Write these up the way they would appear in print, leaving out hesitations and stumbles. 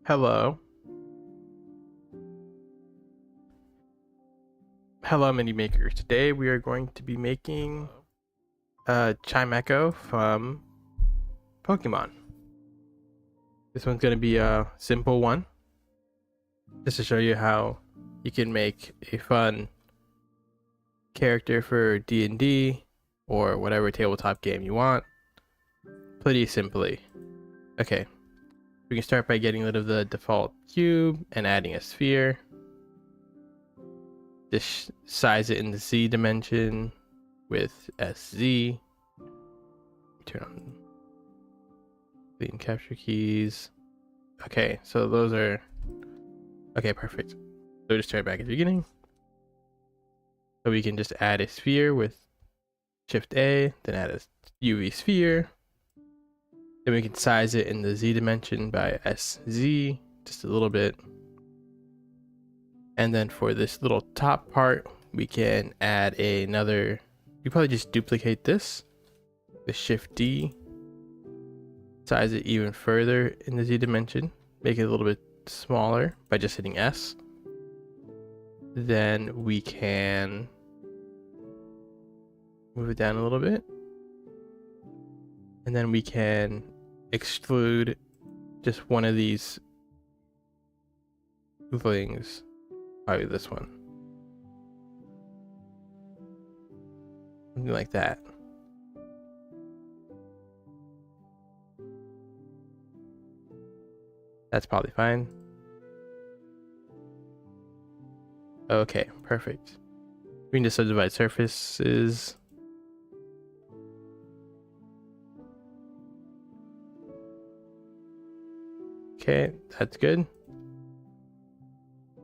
Hello. Hello, mini makers. Today we are going to be making Chimecho from Pokemon. This one's going to be a simple one, just to show you how you can make a fun character for D&D or whatever tabletop game you want, pretty simply. Okay, we can start by getting rid of the default cube and adding a sphere. Just size it in the Z dimension with SZ. Turn on the capture keys. Okay, so those are okay, perfect. So just start back at the beginning. So we can just add a sphere with Shift A, then add a UV sphere. Then we can size it in the Z dimension by SZ, just a little bit. And then for this little top part, we can add another, you probably just duplicate this, the Shift D, size it even further in the Z dimension, make it a little bit smaller by just hitting S. Then we can move it down a little bit. And then we can exclude just one of these things. Probably this one. Something like that. That's probably fine. Okay, perfect. We can just subdivide surfaces. Okay, that's good.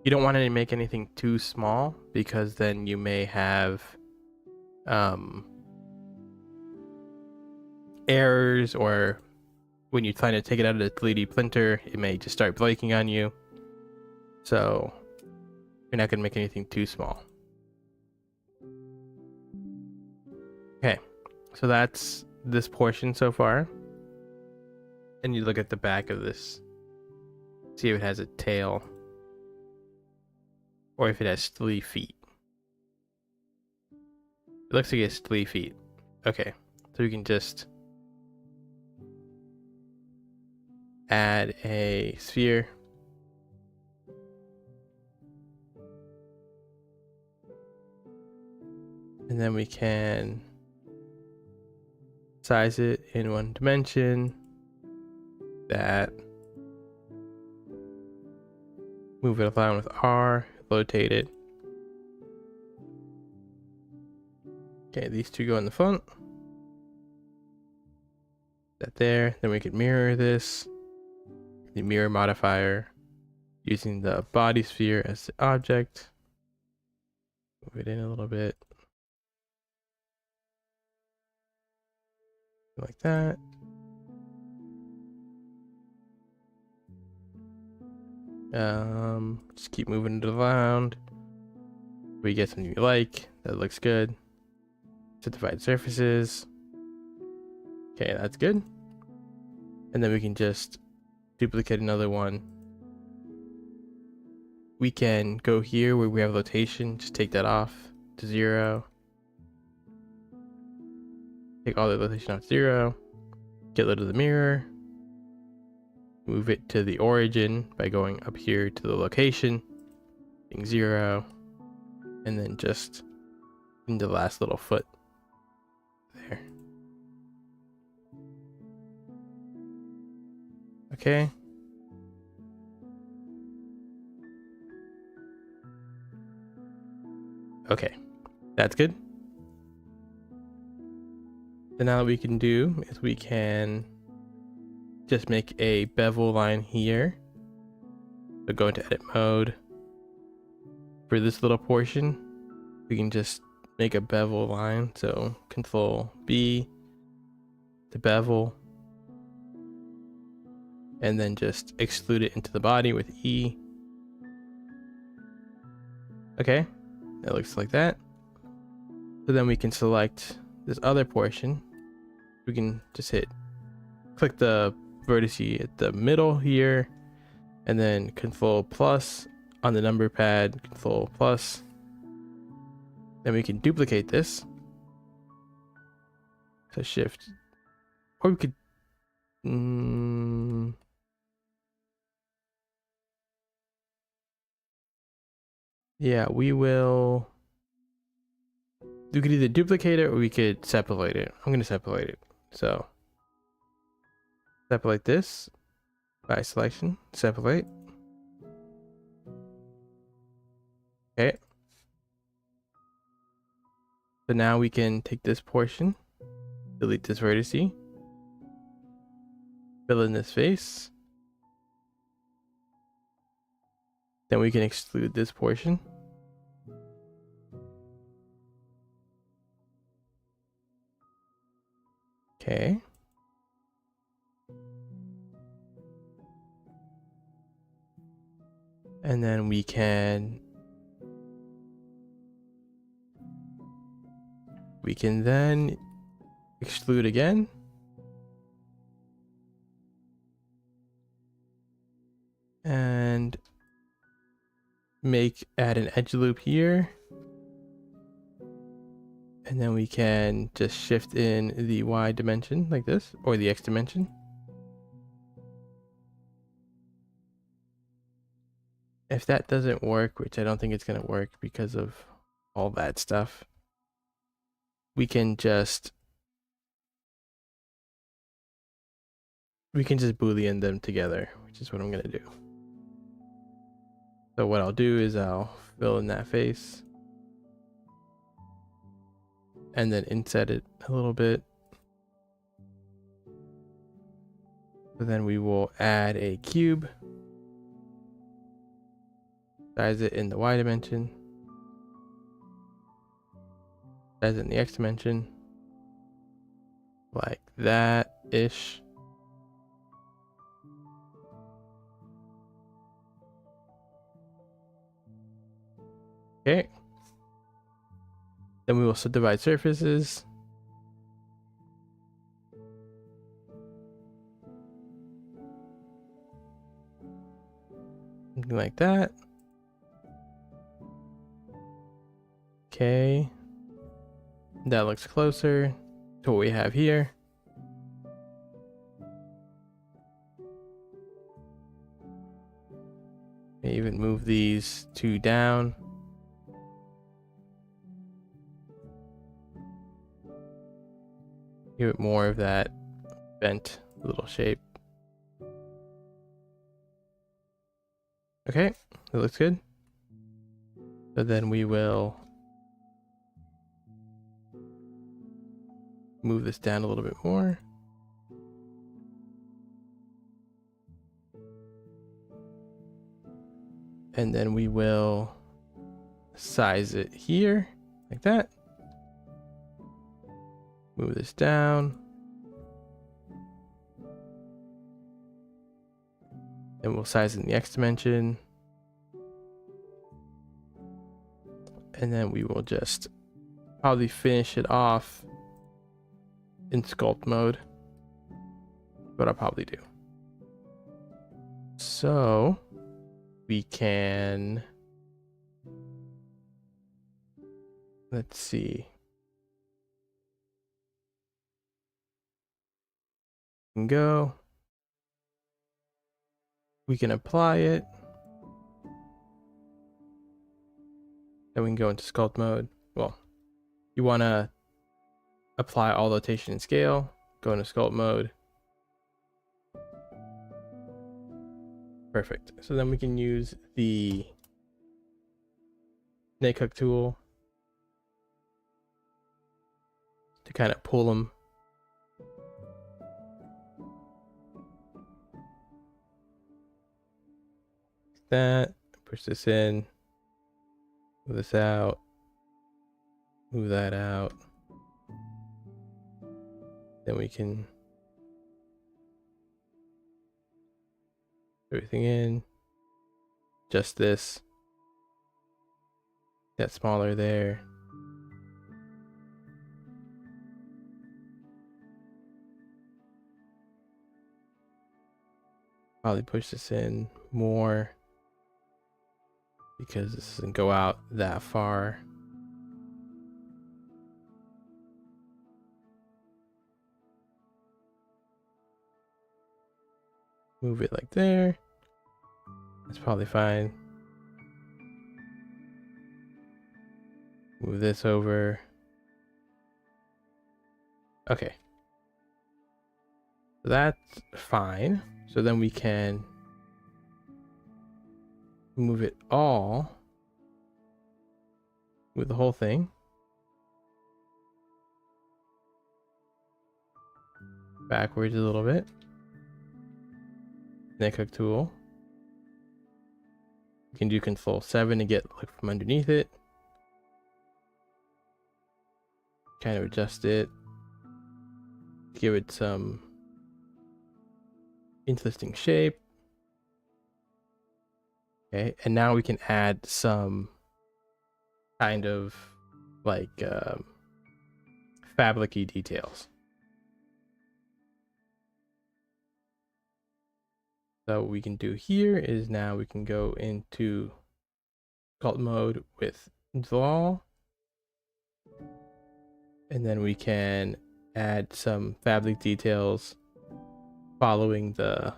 You don't want to make anything too small because then you may have errors, or when you're trying to take it out of the 3D printer, it may just start breaking on you. So you're not going to make anything too small. Okay, so that's this portion so far. And you look at the back of this, see if it has a tail, or if it has 3 feet. It looks like it's 3 feet. Okay, so we can just add a sphere. And then we can size it in one dimension. That. Move it around with R, rotate it. Okay, these two go in the front. That there. Then we can mirror this. The mirror modifier using the body sphere as the object. Move it in a little bit. Like that. Just keep moving it around. We get something you like. That looks good. Divide surfaces. Okay, that's good. And then we can just duplicate another one. We can go here where we have rotation, just take that off to 0. Take all the rotation off 0. Get rid of the mirror. Move it to the origin by going up here to the location, being 0. And then just in the last little foot there. Okay. Okay, that's good. So now what we can do is we can just make a bevel line here. So go into edit mode. For this little portion, we can just make a bevel line. So Control B to bevel. And then just extrude it into the body with E. Okay, that looks like that. So then we can select this other portion. We can just click the vertex at the middle here, and then Control plus on the number pad, Control plus. Then we can duplicate this. So Shift, or we could, yeah, we could either duplicate it or we could separate it. I'm gonna separate it. So separate this by selection, separate. Okay. So now we can take this portion, delete this vertice, fill in this face. Then we can exclude this portion. Okay. And then we can then exclude again. And add an edge loop here. And then we can just shift in the Y dimension like this, or the X dimension. If that doesn't work, which I don't think it's going to work because of all that stuff, we can just Boolean them together, which is what I'm going to do. So what I'll do is I'll fill in that face and then inset it a little bit. So then we will add a cube, size it in the Y dimension, size it in the X dimension, like that-ish. Okay. Then we will subdivide surfaces. Something like that. Okay. That looks closer to what we have here. Even move these two down. Give it more of that bent little shape. Okay, that looks good. So then we will move this down a little bit more. And then we will size it here like that. Move this down. Then we'll size it in the X dimension. And then we will just probably finish it off in sculpt mode. What I'll probably do. So we can, let's see. We can go. We can apply it. Then we can go into sculpt mode. Well, you want to apply all rotation and scale. Go into sculpt mode. Perfect. So then we can use the snake hook tool to kind of pull them. That, push this in, move this out, move that out. Then we can put everything in, just this, that smaller there. Probably push this in more because this doesn't go out that far. Move it like there. That's probably fine. Move this over. Okay. So that's fine. So then we can move it all. Move the whole thing. Backwards a little bit. Neck hook tool. You can do Control 7 to get like from underneath it. Kind of adjust it. Give it some interesting shape. Okay, and now we can add some kind of like fabric-y details. So what we can do here is now we can go into sculpt mode with draw, and then we can add some fabric details following the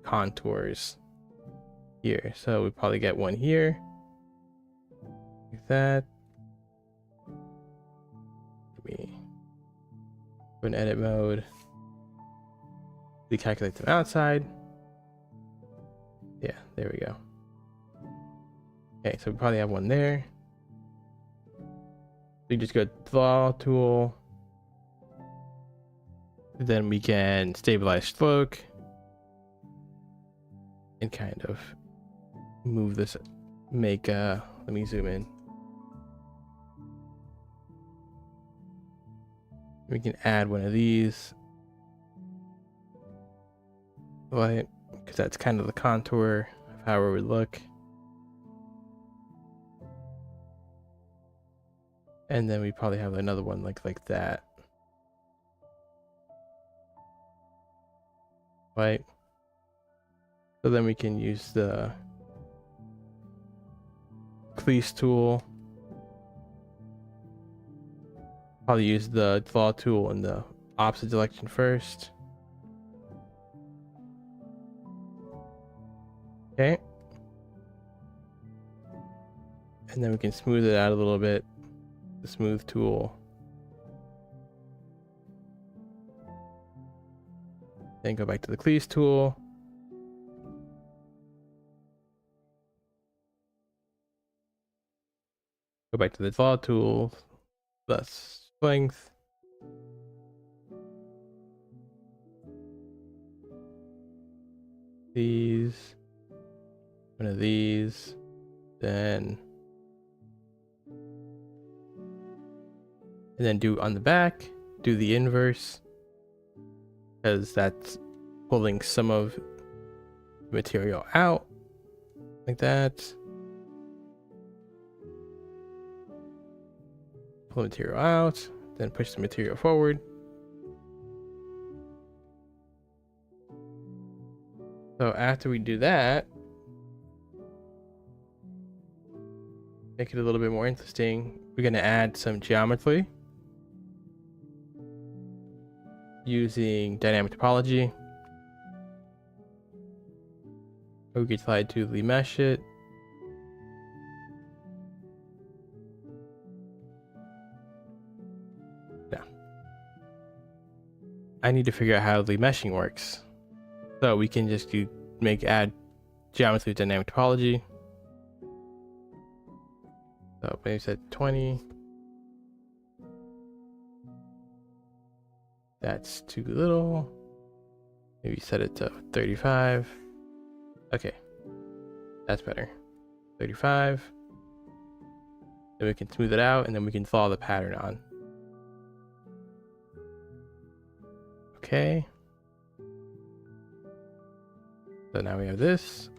contours here. So we probably get one here like that. Let me go in edit mode. We calculate them outside. Yeah, there we go. Okay, so we probably have one there. We just go draw tool. Then we can stabilize stroke and kind of move this, make let me zoom in. We can add one of these, right? Because that's kind of the contour of how it would look. And then we probably have another one like that. Right? So then we can use the crease tool. Probably use the draw tool in the opposite direction first. Okay. And then we can smooth it out a little bit. The smooth tool. Then go back to the crease tool. Go back to the draw tool. Thus length. These. One of these. Then. And then do on the back. Do the inverse. Because that's pulling some of the material out. Like that. Pull the material out. Then push the material forward. So after we do that, make it a little bit more interesting, we're going to add some geometry using dynamic topology. We could try to remesh it. No. I need to figure out how remeshing works. So we can just add geometry with dynamic topology. So maybe set 20. That's too little. Maybe set it to 35. Okay, that's better. 35. Then we can smooth it out, and then we can follow the pattern on. Okay. So now we have this.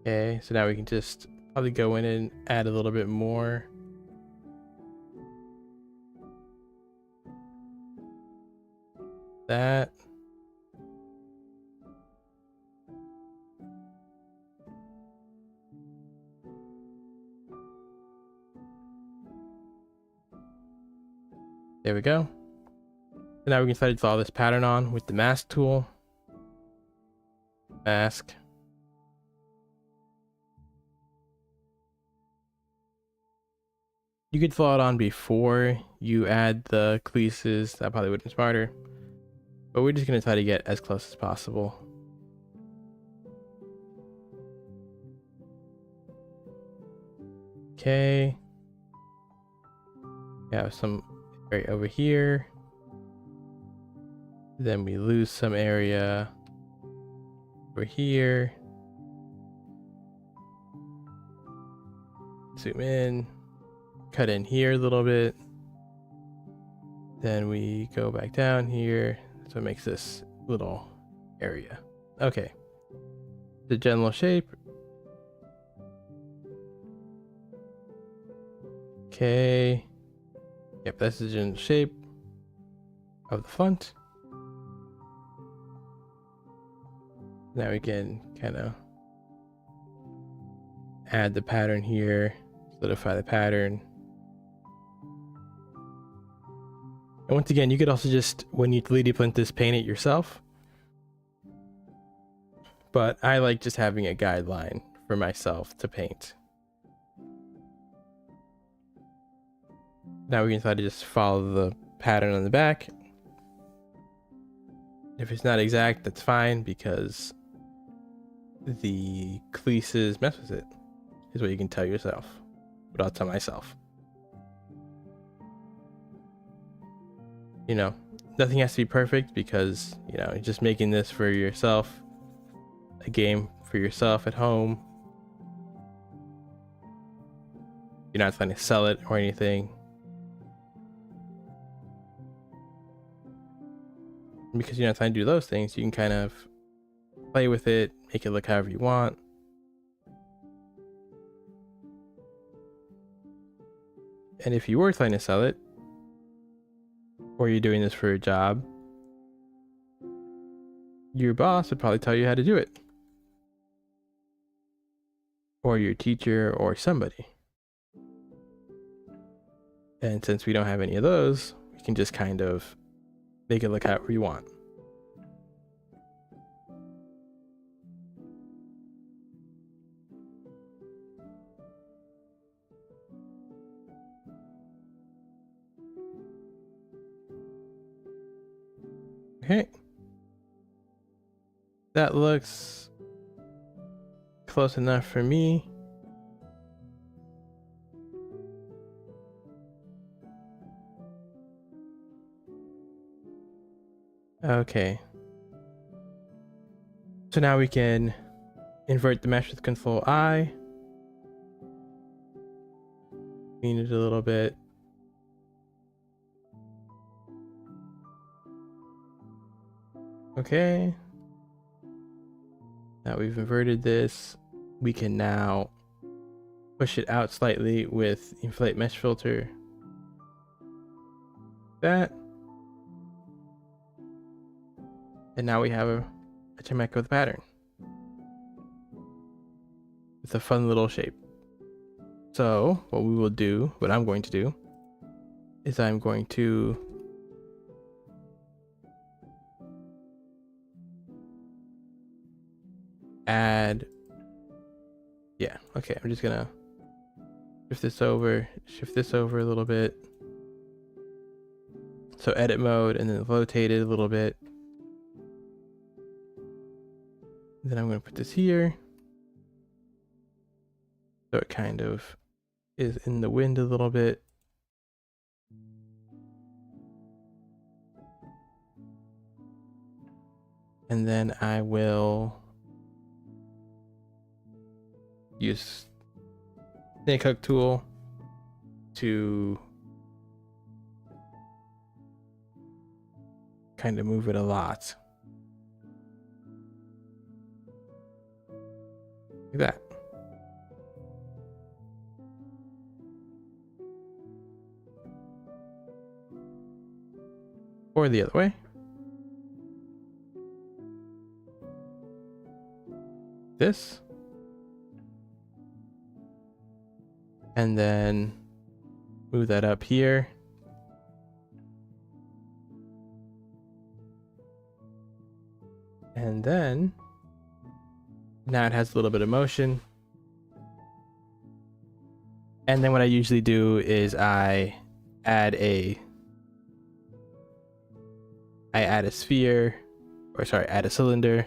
Okay, so now we can just probably go in and add a little bit more. that. There we go. And now we can start to draw this pattern on with the mask tool. Mask. You could draw it on before you add the creases. That probably would have been smarter. But we're just going to try to get as close as possible. Okay. We have some area over here. Then we lose some area over here. Zoom in. Cut in here a little bit. Then we go back down here. So it makes this little area. Okay. The general shape. Okay. Yep, that's the general shape of the font. Now we can kind of add the pattern here, solidify the pattern. And once again, you could also just, when you 3D print this, paint it yourself. But I like just having a guideline for myself to paint. Now we can try to just follow the pattern on the back. If it's not exact, that's fine, because the creases mess with it, is what you can tell yourself. But I'll tell myself. You know, nothing has to be perfect, because, you know, you're just making this for yourself, a game for yourself at home. You're not trying to sell it or anything. Because you're not trying to do those things, you can kind of play with it, make it look however you want. And if you were trying to sell it, or you're doing this for a job, your boss would probably tell you how to do it. Or your teacher or somebody. And since we don't have any of those, we can just kind of make it look however you want. Okay. That looks close enough for me. Okay. So now we can invert the mesh with Control I. Clean it a little bit. Okay. Now we've inverted this. We can now push it out slightly with Inflate Mesh Filter. That. And now we have a Chimecho pattern. It's a fun little shape. So what we will do, what I'm going to do, is I'm going to add, yeah, okay, I'm just gonna shift this over a little bit. So edit mode, and then rotate it a little bit. Then I'm gonna put this here. So it kind of is in the wind a little bit. And then I will use snake hook tool to kind of move it a lot. Like that. Or the other way. this. And then move that up here. And then now it has a little bit of motion. And then what I usually do is I add a sphere, or sorry, add a cylinder.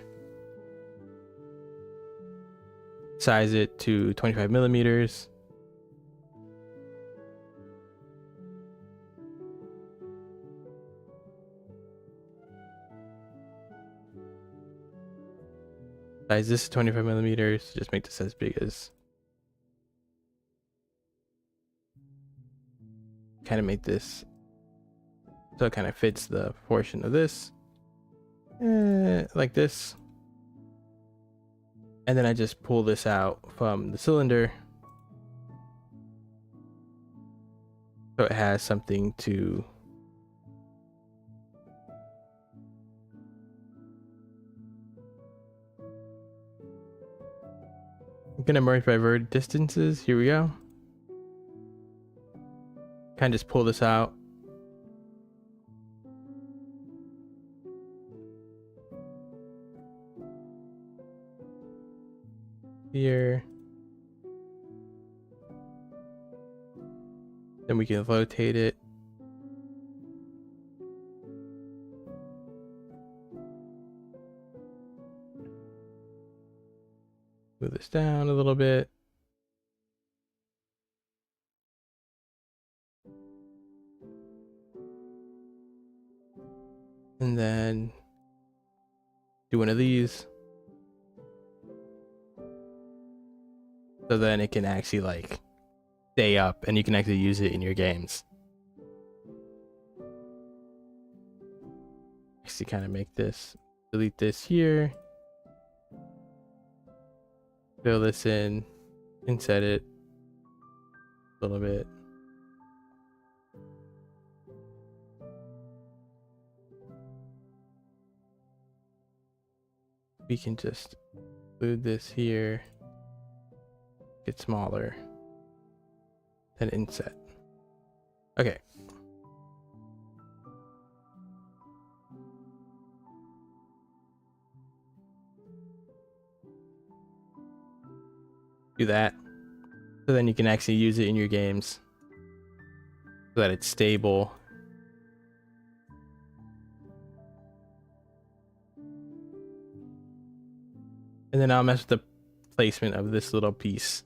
Size it to 25 millimeters. Size this to 25 millimeters. Just make this as big as. Kind of make this so it kind of fits the portion of this. Like this. And then I just pull this out from the cylinder. So it has something to I'm gonna merge by vert distances. Here we go. Kind of just pull this out. Here. Then we can rotate it. Move this down a little bit. And then do one of these. So then it can actually like stay up and you can actually use it in your games. Actually kind of make this, delete this here. Fill this in, inset it a little bit. We can just include this here, get smaller, then inset. Okay. Do that. So then you can actually use it in your games so that it's stable. And then I'll mess with the placement of this little piece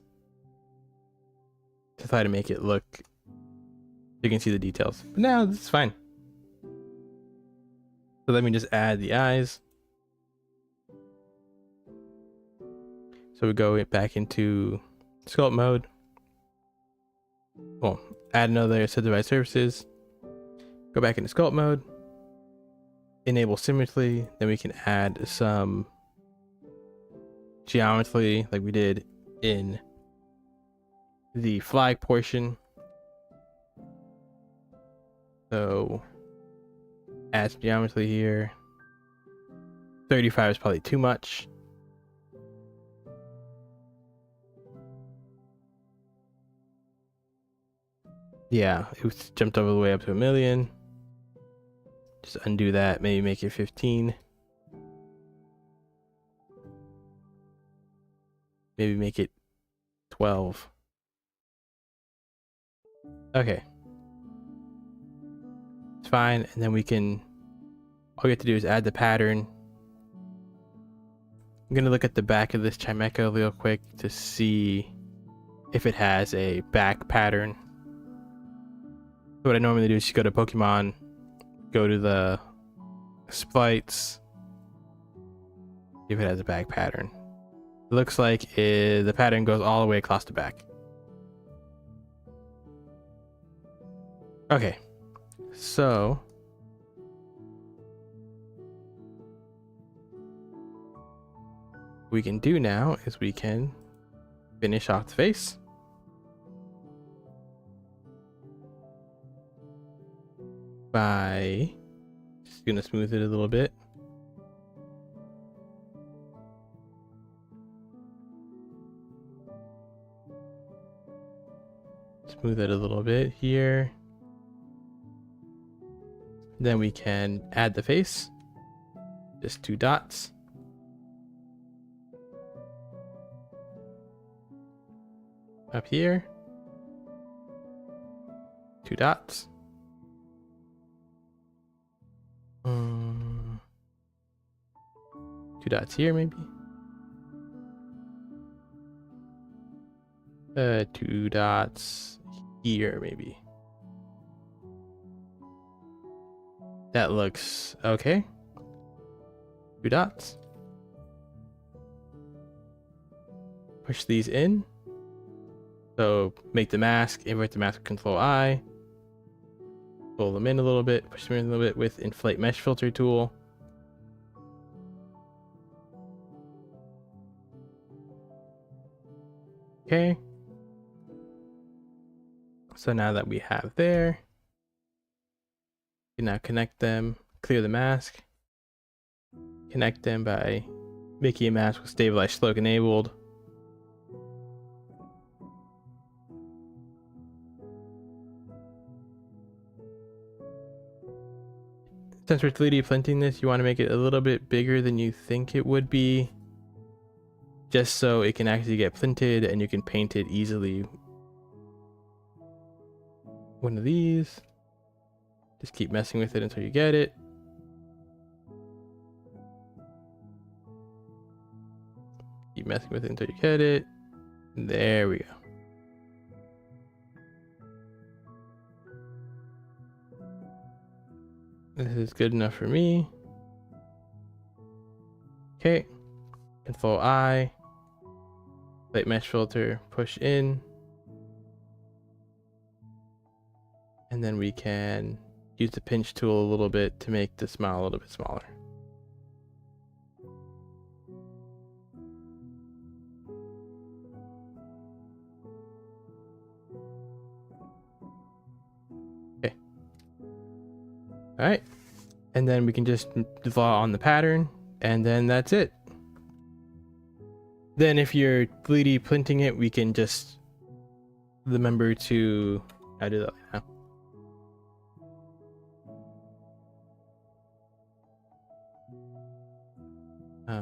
to try to make it look, you can see the details. But now this is fine. So let me just add the eyes. So we go back into sculpt mode. Well, add another subdivide surfaces. Go back into sculpt mode. Enable symmetry. Then we can add some geometry like we did in the flag portion. So add some geometry here. 35 is probably too much. Yeah, it was jumped all the way up to 1,000,000. Just undo that, maybe make it 15. Maybe make it 12. Okay. It's fine, and then we can, all we have to do is add the pattern. I'm gonna look at the back of this Chimecho real quick to see if it has a back pattern. So what I normally do is just go to Pokemon, go to the sprites, see if it has a back pattern. It looks like the pattern goes all the way across the back. Okay, so what we can do now is we can finish off the face. By just gonna smooth it a little bit. smooth it a little bit here. Then we can add the face. Just 2 dots. Up here. 2 dots. 2 dots here, maybe. 2 dots here, maybe. That looks okay. 2 dots. Push these in. So make the mask, invert the mask with Control I. Pull them in a little bit, push them in a little bit with Inflate Mesh Filter tool. Okay. So now that we have there, we can now connect them, clear the mask, connect them by making a mask with Stabilize Stroke enabled. Since we're 3D printing this, you want to make it a little bit bigger than you think it would be, just so it can actually get printed and you can paint it easily. One of these. Just keep messing with it until you get it. Keep messing with it until you get it. There we go. This is good enough for me. Okay. Control I. Light mesh filter, push in. And then we can use the pinch tool a little bit to make the smile a little bit smaller. Okay. All right. And then we can just draw on the pattern, and then that's it. Then if you're 3D printing it, we can just remember to, I do that now.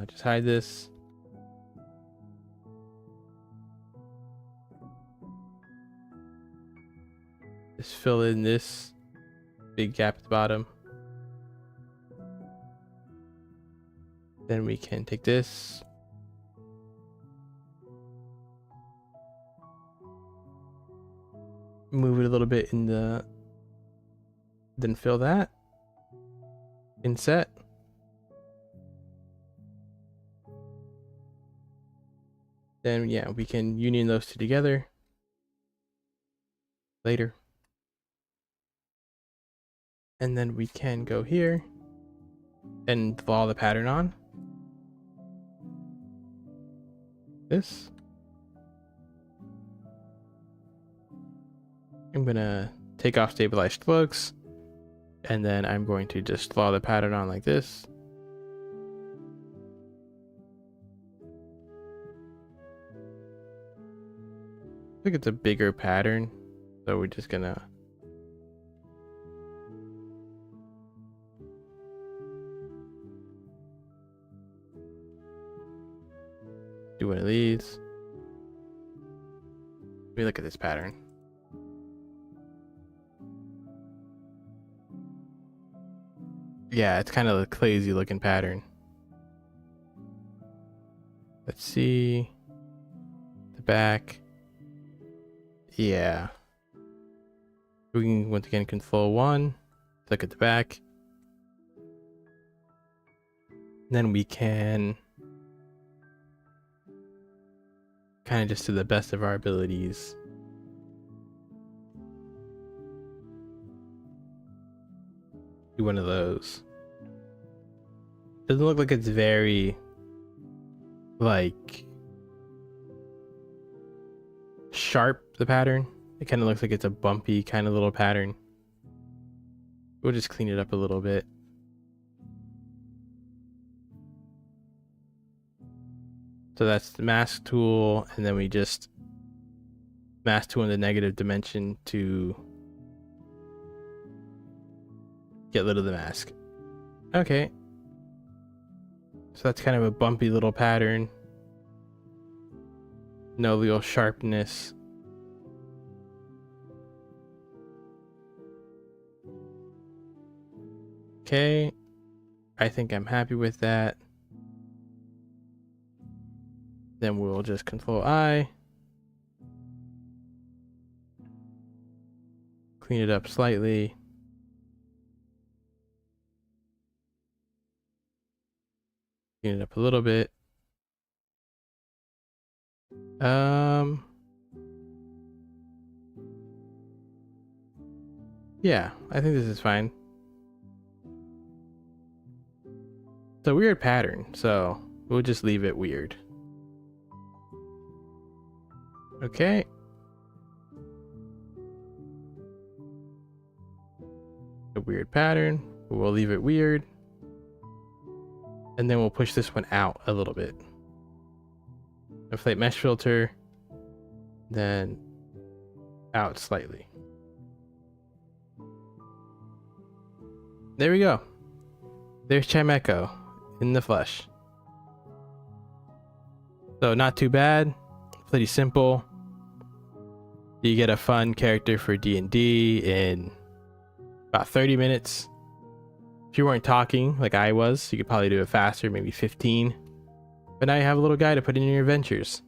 Just hide this. Just fill in this big gap at the bottom. Then we can take this. Move it a little bit in the, then fill that. Inset. Then yeah, we can union those two together later. And then we can go here and draw the pattern on. This. I'm gonna take off stabilized strokes, and then I'm going to just draw the pattern on like this. I think it's a bigger pattern, so we're just gonna do one of these. Let me look at this pattern. Yeah, it's kind of a crazy looking pattern. Let's see the back. Yeah, we can once again Control 1, look at the back. Then we can kind of just to the best of our abilities do one of those. Doesn't look like it's very like sharp, the pattern. It kind of looks like it's a bumpy kind of little pattern. We'll just clean it up a little bit. So that's the mask tool, and then we just mask tool in the negative dimension to get rid of the mask. Okay. So that's kind of a bumpy little pattern. No real sharpness. Okay. I think I'm happy with that. Then we'll just Control I. Clean it up slightly. Clean it up a little bit. Yeah, I think this is fine. It's a weird pattern, so we'll just leave it weird. Okay. A weird pattern, but we'll leave it weird. And then we'll push this one out a little bit. Inflate mesh filter, then out slightly. There we go. There's Chimecho in the flesh. So not too bad, pretty simple. You get a fun character for D&D in about 30 minutes. If you weren't talking like I was, you could probably do it faster, maybe 15. But now you have a little guy to put in your adventures.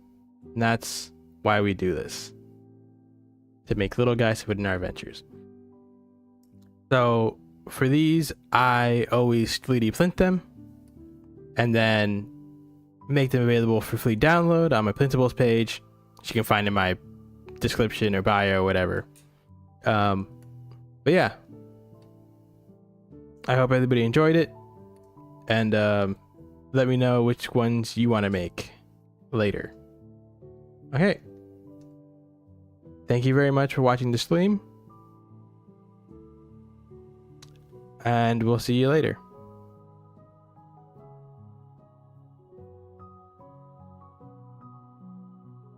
And that's why we do this. To make little guys to put in our adventures. So for these, I always 3D print them. And then make them available for free download on my printables page, which you can find in my description or bio or whatever. But yeah. I hope everybody enjoyed it. And let me know which ones you want to make later. Okay. Thank you very much for watching the stream. And we'll see you later.